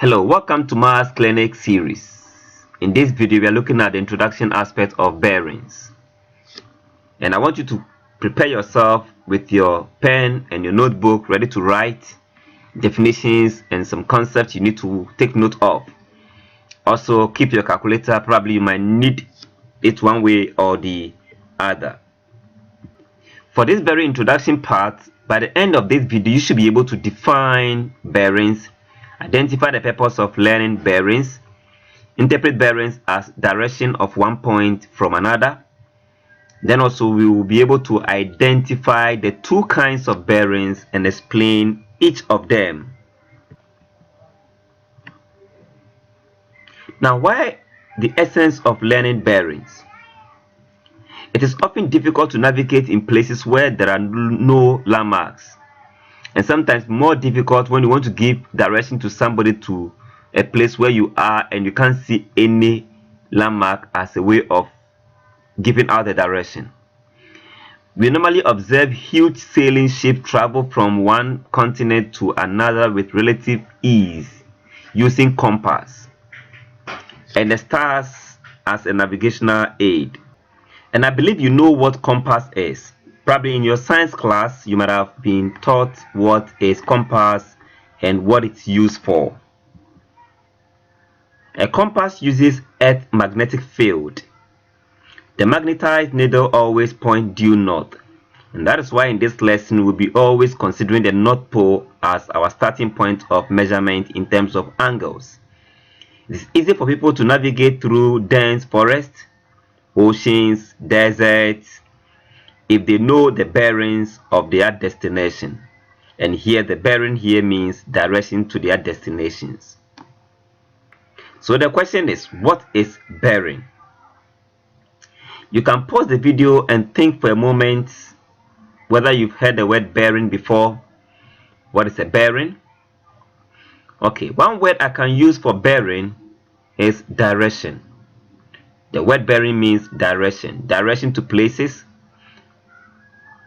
Hello, welcome to Maths Clinic series. In this video, we are looking at the introduction aspect of bearings. And I want you to prepare yourself with your pen and your notebook ready to write definitions and some concepts you need to take note of. Also, keep your calculator. Probably you might need it one way or the other. For this very introduction part, by the end of this video, you should be able to define bearings, identify the purpose of learning bearings, interpret bearings as direction of one point from another. Then also we will be able to identify the two kinds of bearings and explain each of them. Now, why the essence of learning bearings? It is often difficult to navigate in places where there are no landmarks, and sometimes more difficult when you want to give direction to somebody to a place where you are and you can't see any landmark as a way of giving out the direction. We normally observe huge sailing ships travel from one continent to another with relative ease using compass and the stars as a navigational aid. And I believe you know what compass is. Probably in your science class, you might have been taught what is compass and what it's used for. A compass uses Earth's magnetic field. The magnetized needle always points due north. And that is why in this lesson, we'll be always considering the North Pole as our starting point of measurement in terms of angles. It is easy for people to navigate through dense forests, oceans, deserts, if they know the bearings of their destination. And here the bearing here means direction to their destinations. So the question is, what is bearing? You can pause the video and think for a moment whether you've heard the word bearing before. What is a bearing? Okay, one word I can use for bearing is direction. The word bearing means direction to places.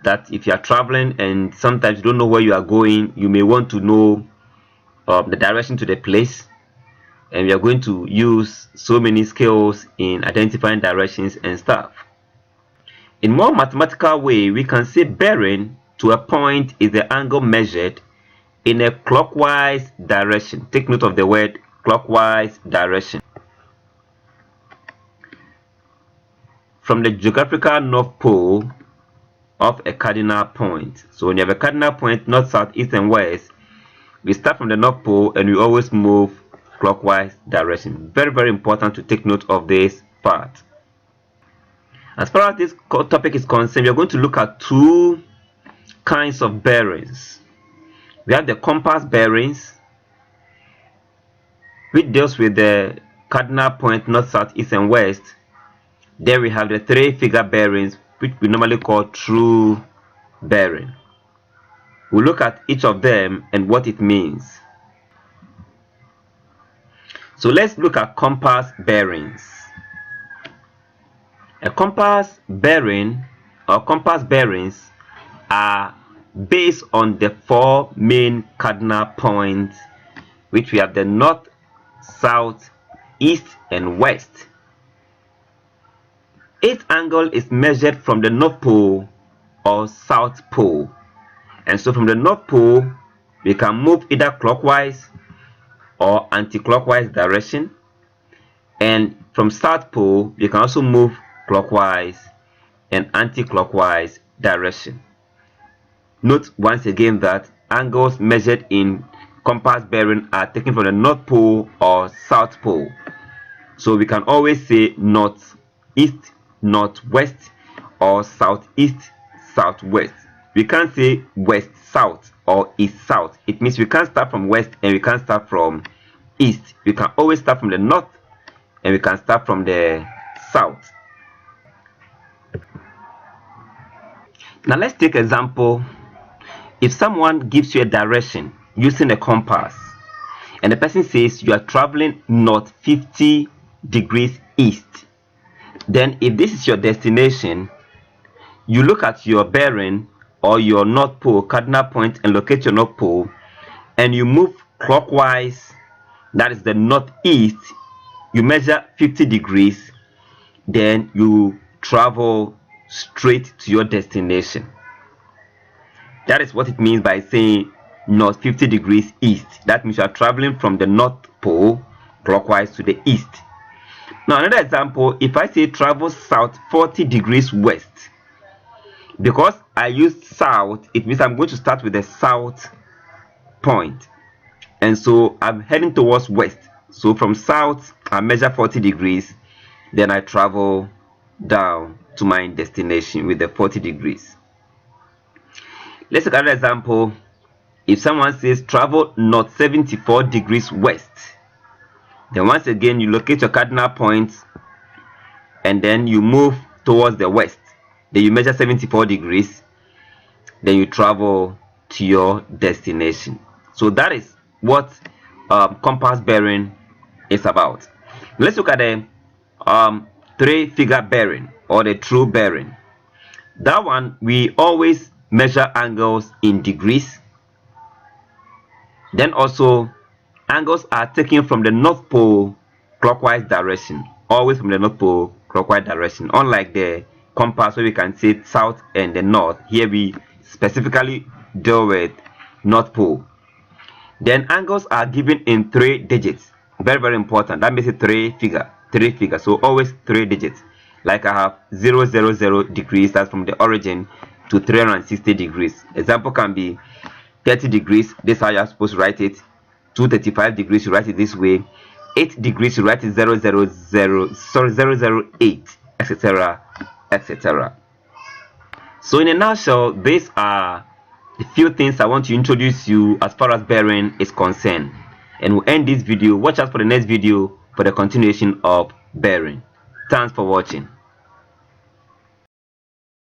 That if you are traveling and sometimes you don't know where you are going, you may want to know the direction to the place, and we are going to use so many skills in identifying directions and stuff. In more mathematical way, we can say bearing to a point is the angle measured in a clockwise direction. Take note of the word clockwise direction. From the geographical North Pole of a cardinal point. So when you have a cardinal point, north, south, east, and west, we start from the North Pole and we always move clockwise direction. Very, very important to take note of this part. As far as this topic is concerned, we are going to look at two kinds of bearings. We have the compass bearings, which deals with the cardinal point north, south, east, and west. Then we have the three-figure bearings, which we normally call true bearing. We'll look at each of them and what it means. So let's look at compass bearings. A compass bearing or compass bearings are based on the four main cardinal points, which we have the north, south, east, and west. Each angle is measured from the North Pole or South Pole. And so from the North Pole, we can move either clockwise or anti-clockwise direction. And from South Pole, we can also move clockwise and anti-clockwise direction. Note once again that angles measured in compass bearing are taken from the North Pole or South Pole. So we can always say northeast, northwest, or southeast, southwest. We can't say west south or east south. It means we can't start from west and we can't start from east. We can always start from the north and we can start from the south. Now let's take an example. If someone gives you a direction using a compass and the person says you are traveling north 50 degrees east, then if this is your destination, you look at your bearing or your North Pole cardinal point and locate your North Pole, and you move clockwise that is the northeast, you measure 50 degrees, then you travel straight to your destination. That is what it means by saying north 50 degrees east. That means you are traveling from the North Pole clockwise to the east. Now another example, if I say travel south 40 degrees west, because I used south, it means I'm going to start with the south point, and so I'm heading towards west. So from south I measure 40 degrees, then I travel down to my destination with the 40 degrees. Let's look at another example. If someone says travel north 74 degrees west, then once again you locate your cardinal points and then you move towards the west. Then you measure 74 degrees, then you travel to your destination. So that is what compass bearing is about. Let's look at the 3-figure bearing or the true bearing. That one, we always measure angles in degrees. Then also angles are taken from the North Pole clockwise direction, always from the North Pole clockwise direction. Unlike the compass where we can see south and the north, here we specifically deal with North Pole. Then angles are given in 3 digits. Very, very important. That makes it 3-figure. So always 3 digits. Like I have 000 degrees, that's from the origin, to 360 degrees. Example can be 30 degrees, this is how you're supposed to write it. 235 degrees, you write it this way. 8 degrees, you write it 008, etc., etc. So in a nutshell, these are the few things I want to introduce you as far as bearing is concerned. And we'll end this video. Watch out for the next video for the continuation of bearing. Thanks for watching.